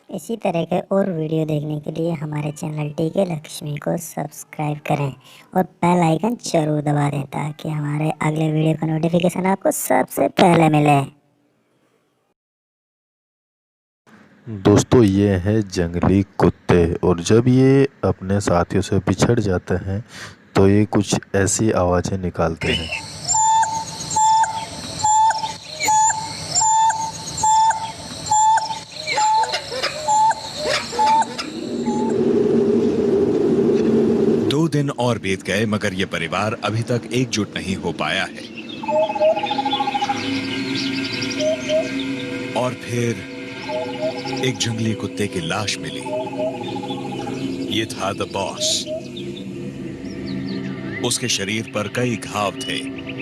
इसी तरह के और वीडियो देखने के लिए हमारे चैनल टीके लक्ष्मी को सब्सक्राइब करें और बेल आइकन जरूर दबा दें ताकि हमारे अगले वीडियो का नोटिफिकेशन आपको सबसे पहले मिले। दोस्तों ये है जंगली कुत्ते और जब ये अपने साथियों से बिछड़ जाते हैं तो ये कुछ ऐसी आवाज़ें निकालते हैं। 2 दिन और बीत गए मगर ये परिवार अभी तक एकजुट नहीं हो पाया है। और फिर एक जंगली कुत्ते की लाश मिली। ये था द बॉस। उसके शरीर पर कई घाव थे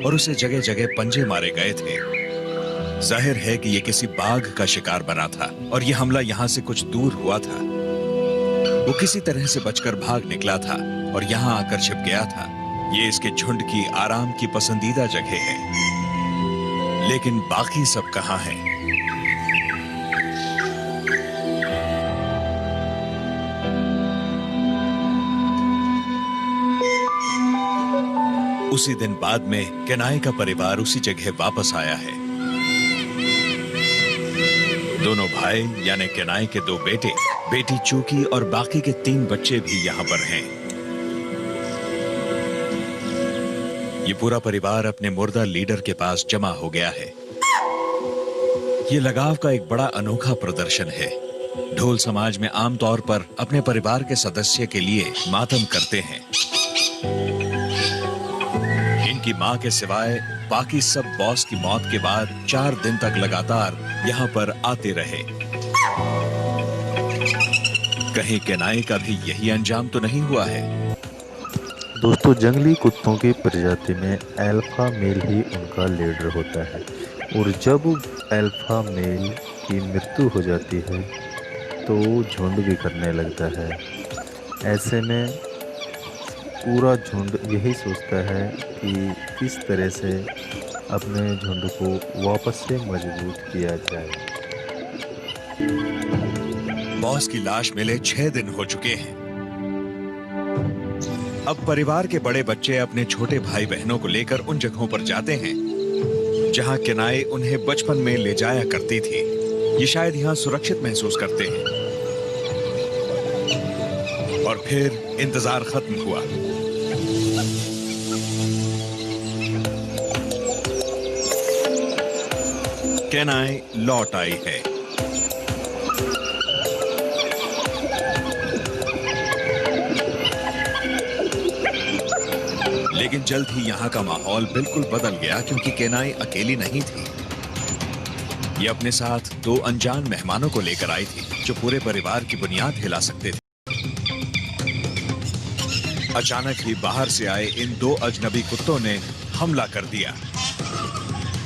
और उसे जगह जगह पंजे मारे गए थे। जाहिर है कि ये किसी बाघ का शिकार बना था और ये हमला यहां से कुछ दूर हुआ था। वो किसी तरह से बचकर भाग निकला था और यहां आकर छिप गया था। ये इसके झुंड की आराम की पसंदीदा जगह है। लेकिन बाकी सब कहां हैं? उसी दिन बाद में केनाई का परिवार उसी जगह वापस आया है। दोनों भाई यानी केनाई के 2 बेटे, बेटी चूकी और बाकी के 3 बच्चे भी यहां पर हैं। ये पूरा परिवार अपने मुर्दा लीडर के पास जमा हो गया है। ये लगाव का एक बड़ा अनोखा प्रदर्शन है। ढोल समाज में आमतौर पर अपने परिवार के सदस्य के लिए मातम करते हैं। इनकी मां के सिवाय बाकी सब बॉस की मौत के बाद 4 दिन तक लगातार यहाँ पर आते रहे। कहीं केनाई का भी यही अंजाम तो नहीं हुआ है? दोस्तों जंगली कुत्तों की प्रजाति में अल्फा मेल ही उनका लीडर होता है और जब अल्फा मेल की मृत्यु हो जाती है तो झुंड भी करने लगता है। ऐसे में पूरा झुंड यही सोचता है कि किस तरह से अपने झुंड को वापस से मजबूत किया जाए। बॉस की लाश मिले 6 दिन हो चुके हैं। अब परिवार के बड़े बच्चे अपने छोटे भाई बहनों को लेकर उन जगहों पर जाते हैं जहां केनाई उन्हें बचपन में ले जाया करती थी। ये शायद यहां सुरक्षित महसूस करते हैं। और फिर इंतजार खत्म हुआ। केनाई लौट आई है। लेकिन जल्द ही यहां का माहौल बिल्कुल बदल गया क्योंकि केनाई अकेली नहीं थी। ये अपने साथ 2 अनजान मेहमानों को लेकर आई थी जो पूरे परिवार की बुनियाद हिला सकते थे। अचानक ही बाहर से आए इन 2 अजनबी कुत्तों ने हमला कर दिया।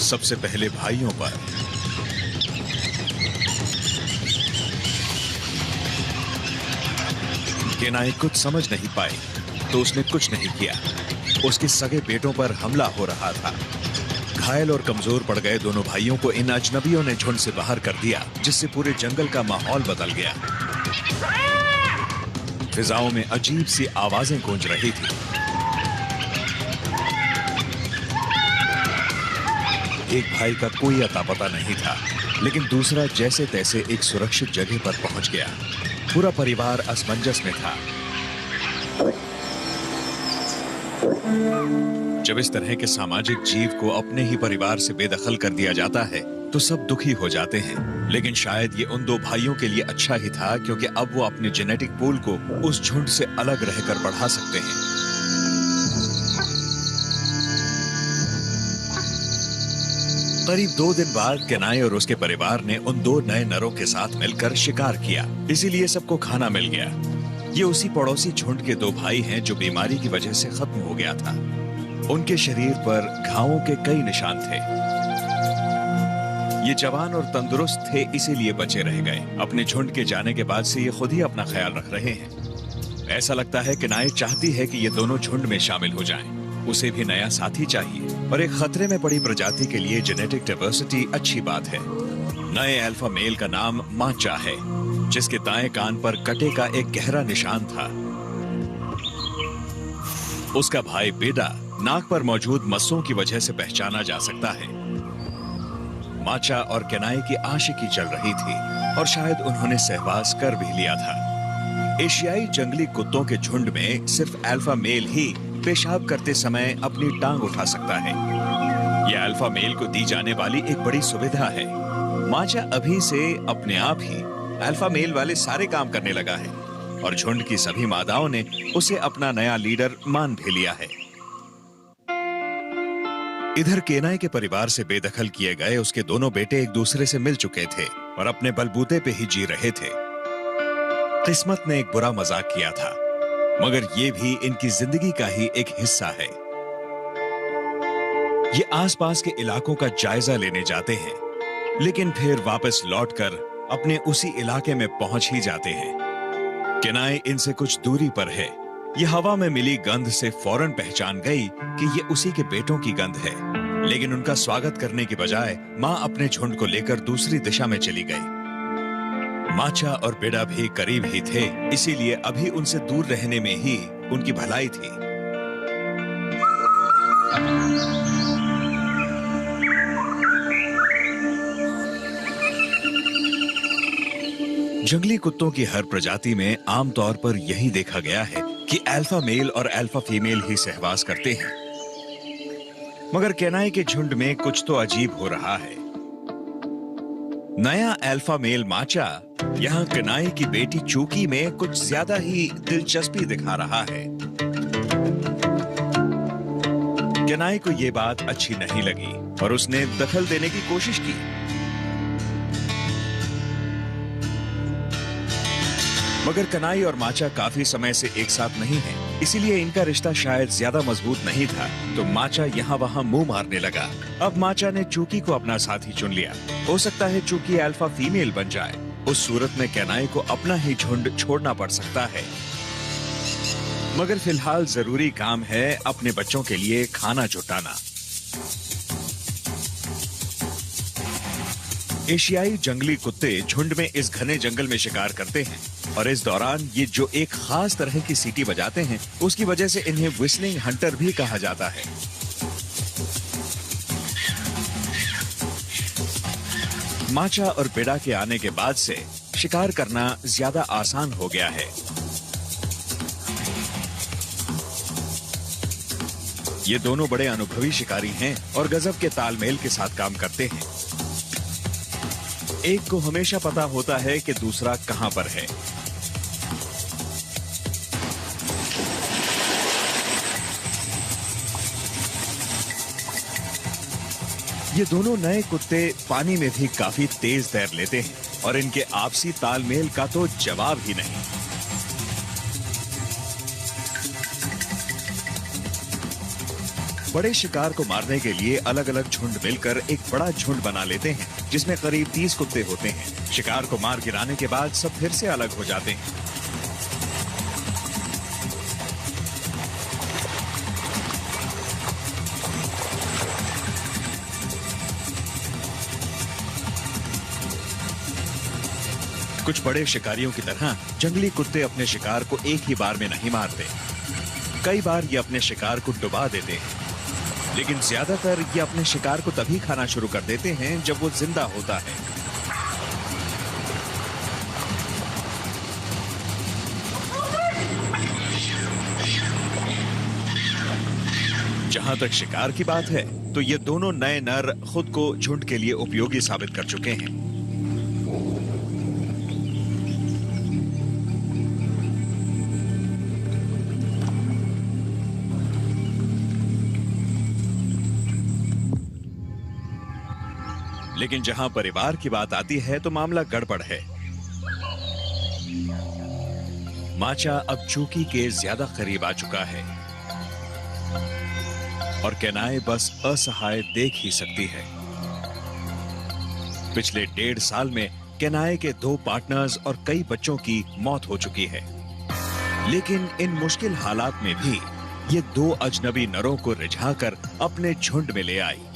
सबसे पहले भाइयों पर। केनाई कुछ समझ नहीं पाई तो उसने कुछ नहीं किया। उसके सगे बेटों पर हमला हो रहा था। घायल और कमजोर पड़ गए दोनों भाइयों को इन अजनबियों ने झुंड से बाहर कर दिया जिससे पूरे जंगल का माहौल बदल गया। फिजाओं में अजीब सी आवाजें गूंज रही थी। एक भाई का कोई अता पता नहीं था लेकिन दूसरा जैसे तैसे एक सुरक्षित जगह पर पहुंच गया। पूरा परिवार असमंजस में था। जब इस तरह के सामाजिक जीव को अपने ही परिवार से बेदखल कर दिया जाता है तो सब दुखी हो जाते हैं। लेकिन शायद ये उन 2 भाइयों के लिए अच्छा ही था क्योंकि अब वो अपने जेनेटिक पूल को उस झुंड से अलग रहकर बढ़ा सकते हैं। करीब 2 दिन बाद केनाई और उसके परिवार ने उन 2 नए नरों के साथ मिलकर शिकार किया, इसीलिए सबको खाना मिल गया। ये उसी पड़ोसी झुंड के 2 भाई हैं जो बीमारी की वजह से खत्म हो गया था। उनके शरीर पर घावों के कई निशान थे। ये जवान और तंदुरुस्त थे इसीलिए बचे रह गए। अपने झुंड के जाने के बाद से ये खुद ही अपना ख्याल रख रहे हैं। ऐसा लगता है केनाई चाहती है कि ये दोनों झुंड में शामिल हो जाएं। उसे भी नया साथी चाहिए और एक खतरे में पड़ी प्रजाति के लिए जेनेटिक डाइवर्सिटी अच्छी बात है। नए अल्फा मेल का नाम माचा है, जिसके दाएं कान पर कटे का एक गहरा निशान था। उसका भाई बेडा नाक पर मौजूद मस्सों की वजह से पहचाना जा सकता है। माचा और केनाई की आशिकी चल रही थी और शायद उन्होंने सहवास कर भी लिया था। एशियाई जंगली कुत्तों के झुंड में सिर्फ अल्फा मेल ही पेशाब करते समय अपनी टांग उठा सकता है। यह अल्फा मेल को दी जाने वाली एक बड़ी सुविधा है। माचा अभी से अपने आप ही अल्फा मेल वाले सारे काम करने लगा है और झुंड की सभी मादाओं ने उसे अपना नया लीडर मान भी लिया है। इधर केनाई के परिवार से बेदखल किए गए उसके दोनों बेटे एक दूसरे से मिल चुके थे और अपने बलबूते पे ही जी रहे थे। किस्मत ने एक बुरा मजाक किया था, मगर ये भी इनकी जिंदगी का ही एक हिस्सा है। ये आसपास के इलाकों का जायजा लेने जाते हैं, लेकिन फिर वापस लौटकर अपने उसी इलाके में पहुंच ही जाते हैं। केनाई इनसे कुछ दूरी पर है। ये हवा में मिली गंध से फौरन पहचान गई कि ये उसी के बेटों की गंध है, लेकिन उनका स्वागत करने की बजाय मां अपने झुंड को लेकर दूसरी दिशा में चली गई। माचा और बेडा भी करीब ही थे, इसीलिए अभी उनसे दूर रहने में ही उनकी भलाई थी। जंगली कुत्तों की हर प्रजाति में आमतौर पर यही देखा गया है कि अल्फा मेल और अल्फा फीमेल ही सहवास करते हैं, मगर केनाई के झुंड में कुछ तो अजीब हो रहा है। नया अल्फा मेल माचा यहां केनाई की बेटी चूकी में कुछ ज्यादा ही दिलचस्पी दिखा रहा है। केनाई को यह बात अच्छी नहीं लगी और उसने दखल देने की कोशिश की। मगर केनाई और माचा काफी समय से एक साथ नहीं हैं, इसीलिए इनका रिश्ता शायद ज्यादा मजबूत नहीं था, तो माचा यहाँ वहाँ मुंह मारने लगा। अब माचा ने चूकी को अपना साथी चुन लिया। हो सकता है चूकी अल्फा फीमेल बन जाए। उस सूरत में केनाई को अपना ही झुंड छोड़ना पड़ सकता है। मगर फिलहाल जरूरी काम है अपने बच्चों के लिए खाना जुटाना। एशियाई जंगली कुत्ते झुंड में इस घने जंगल में शिकार करते हैं और इस दौरान ये जो एक खास तरह की सीटी बजाते हैं, उसकी वजह से इन्हें व्हिस्लिंग हंटर भी कहा जाता है। माचा और बेडा के आने के बाद से शिकार करना ज्यादा आसान हो गया है। ये दोनों बड़े अनुभवी शिकारी हैं और गजब के तालमेल के साथ काम करते हैं। एक को हमेशा पता होता है कि दूसरा कहां पर है। ये दोनों नए कुत्ते पानी में भी काफी तेज तैर लेते हैं और इनके आपसी तालमेल का तो जवाब ही नहीं। बड़े शिकार को मारने के लिए अलग अलग झुंड मिलकर एक बड़ा झुंड बना लेते हैं, जिसमें करीब 30 कुत्ते होते हैं। शिकार को मार गिराने के बाद सब फिर से अलग हो जाते हैं। कुछ बड़े शिकारियों की तरह जंगली कुत्ते अपने शिकार को एक ही बार में नहीं मारते। कई बार ये अपने शिकार को डुबा देते हैं, लेकिन ज्यादातर ये अपने शिकार को तभी खाना शुरू कर देते हैं जब वो जिंदा होता है। जहां तक शिकार की बात है, तो ये दोनों नए नर खुद को झुंड के लिए उपयोगी साबित कर चुके हैं। लेकिन जहां परिवार की बात आती है तो मामला गड़बड़ है। माचा अब चूकी के ज्यादा करीब आ चुका है और केनाई बस असहाय देख ही सकती है। पिछले 1.5 साल में केनाई के 2 पार्टनर्स और कई बच्चों की मौत हो चुकी है, लेकिन इन मुश्किल हालात में भी ये 2 अजनबी नरों को रिझाकर अपने झुंड में ले आई।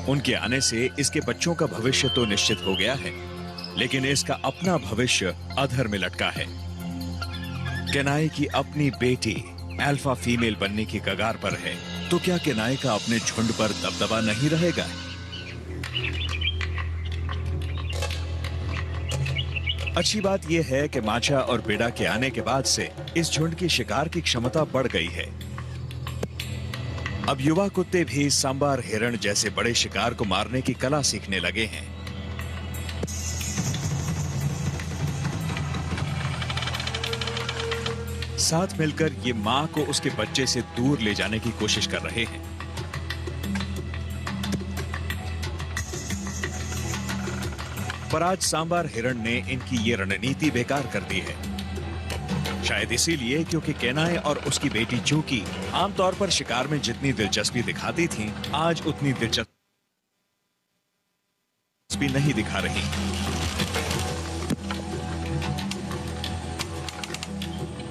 उनके आने से इसके बच्चों का भविष्य तो निश्चित हो गया है, लेकिन इसका अपना भविष्य अधर में लटका है। केनाई की अपनी बेटी अल्फा फीमेल बनने की कगार पर है, तो क्या केनाई का अपने झुंड पर दबदबा नहीं रहेगा? अच्छी बात यह है कि माचा और बेड़ा के आने के बाद से इस झुंड की शिकार की क्षमता बढ़ गई है। अब युवा कुत्ते भी सांबार हिरण जैसे बड़े शिकार को मारने की कला सीखने लगे हैं। साथ मिलकर ये मां को उसके बच्चे से दूर ले जाने की कोशिश कर रहे हैं। पर आज सांबार हिरण ने इनकी ये रणनीति बेकार कर दी है। शायद इसीलिए क्योंकि केनाई और उसकी बेटी चूकी आमतौर पर शिकार में जितनी दिलचस्पी दिखाती थीं, आज उतनी दिलचस्पी नहीं दिखा रही।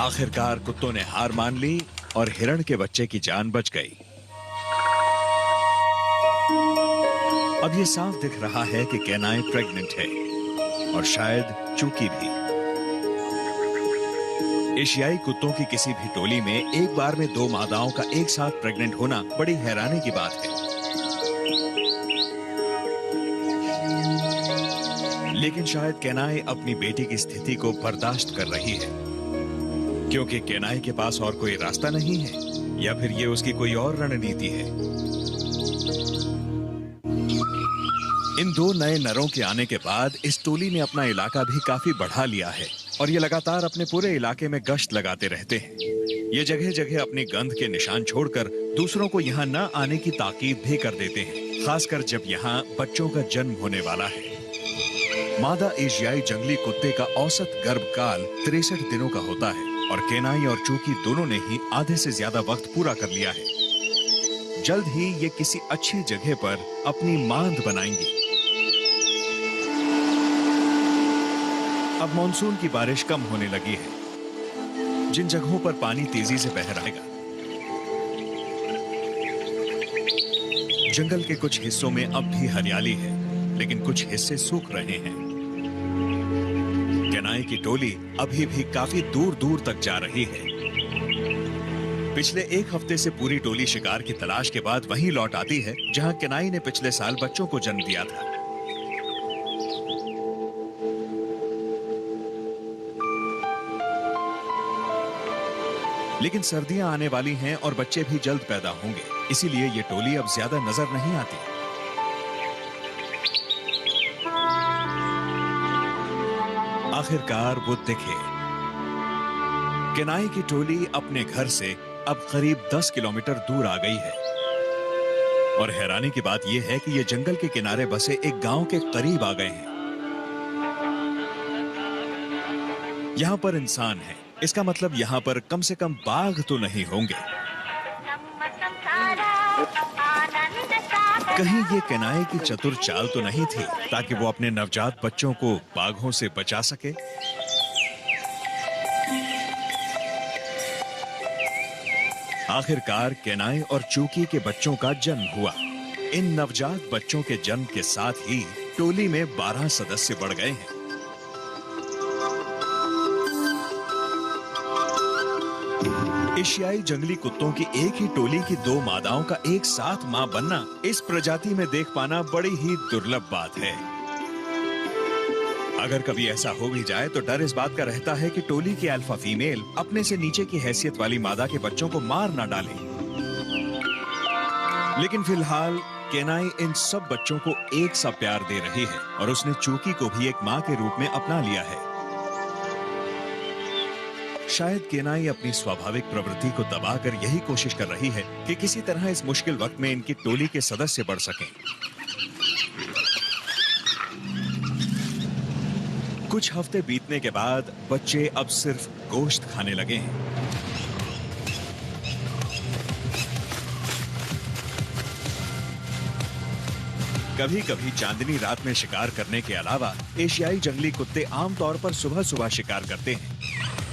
आखिरकार कुत्तों ने हार मान ली और हिरण के बच्चे की जान बच गई। अब यह साफ दिख रहा है कि केनाई प्रेग्नेंट है और शायद चूकी भी। एशियाई कुत्तों की किसी भी टोली में एक बार में 2 मादाओं का एक साथ प्रेग्नेंट होना बड़ी हैरानी की बात है। लेकिन शायद केनाई अपनी बेटी की स्थिति को बर्दाश्त कर रही है, क्योंकि केनाई के पास और कोई रास्ता नहीं है, या फिर ये उसकी कोई और रणनीति है। इन 2 नए नरों के आने के बाद इस टोली ने अपना इलाका भी काफी बढ़ा लिया है और ये लगातार अपने पूरे इलाके में गश्त लगाते रहते हैं। ये जगह जगह अपनी गंध के निशान छोड़कर दूसरों को यहाँ न आने की ताकीद भी कर देते हैं, खासकर जब यहाँ बच्चों का जन्म होने वाला है। मादा एशियाई जंगली कुत्ते का औसत गर्भकाल 63 दिनों का होता है और केनाई और चूकी दोनों ने ही आधे से ज्यादा वक्त पूरा कर लिया है। जल्द ही ये किसी अच्छी जगह पर अपनी मांद बनाएंगी। अब मॉनसून की बारिश कम होने लगी है। जिन जगहों पर पानी तेजी से बह रहेगा, जंगल के कुछ हिस्सों में अब भी हरियाली है, लेकिन कुछ हिस्से सूख रहे हैं। केनाई की टोली अभी भी काफी दूर दूर तक जा रही है। पिछले 1 हफ्ते से पूरी टोली शिकार की तलाश के बाद वहीं लौट आती है जहां केनाई ने पिछले साल बच्चों को जन्म दिया था। लेकिन सर्दियां आने वाली हैं और बच्चे भी जल्द पैदा होंगे, इसीलिए ये टोली अब ज्यादा नजर नहीं आती। आखिरकार वो दिखे। केनाई की टोली अपने घर से अब करीब 10 किलोमीटर दूर आ गई है और हैरानी की बात यह है कि ये जंगल के किनारे बसे एक गांव के करीब आ गए हैं। यहां पर इंसान है, इसका मतलब यहां पर कम से कम बाघ तो नहीं होंगे। कहीं ये केनाई की चतुर चाल तो नहीं थी ताकि वो अपने नवजात बच्चों को बाघों से बचा सके? आखिरकार केनाई और चूकी के बच्चों का जन्म हुआ। इन नवजात बच्चों के जन्म के साथ ही टोली में 12 सदस्य बढ़ गए हैं। एशियाई जंगली कुत्तों की एक ही टोली की 2 मादाओं का एक साथ मां बनना इस प्रजाति में देख पाना बड़ी ही दुर्लभ बात है। अगर कभी ऐसा हो भी जाए तो डर इस बात का रहता है कि टोली की अल्फा फीमेल अपने से नीचे की हैसियत वाली मादा के बच्चों को मार ना डाले। लेकिन फिलहाल केनाई इन सब बच्चों को एक सा प्यार दे रही है और उसने चूकी को भी एक मां के रूप में अपना लिया है। शायद केनाई अपनी स्वाभाविक प्रवृत्ति को दबाकर यही कोशिश कर रही है कि किसी तरह इस मुश्किल वक्त में इनकी टोली के सदस्य बढ़ सकें। कुछ हफ्ते बीतने के बाद बच्चे अब सिर्फ गोश्त खाने लगे हैं। कभी कभी चांदनी रात में शिकार करने के अलावा एशियाई जंगली कुत्ते आमतौर पर सुबह सुबह शिकार करते हैं,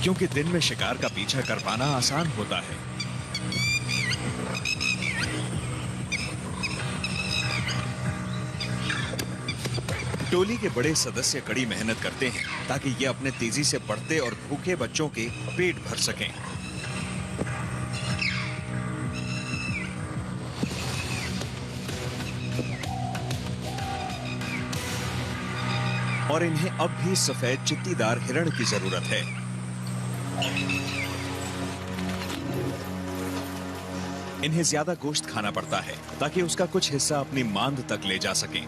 क्योंकि दिन में शिकार का पीछा कर पाना आसान होता है। टोली के बड़े सदस्य कड़ी मेहनत करते हैं ताकि ये अपने तेजी से बढ़ते और भूखे बच्चों के पेट भर सकें। और इन्हें अब भी सफेद चित्तीदार हिरण की जरूरत है। इन्हें ज्यादा गोश्त खाना पड़ता है ताकि उसका कुछ हिस्सा अपनी मांद तक ले जा सकें।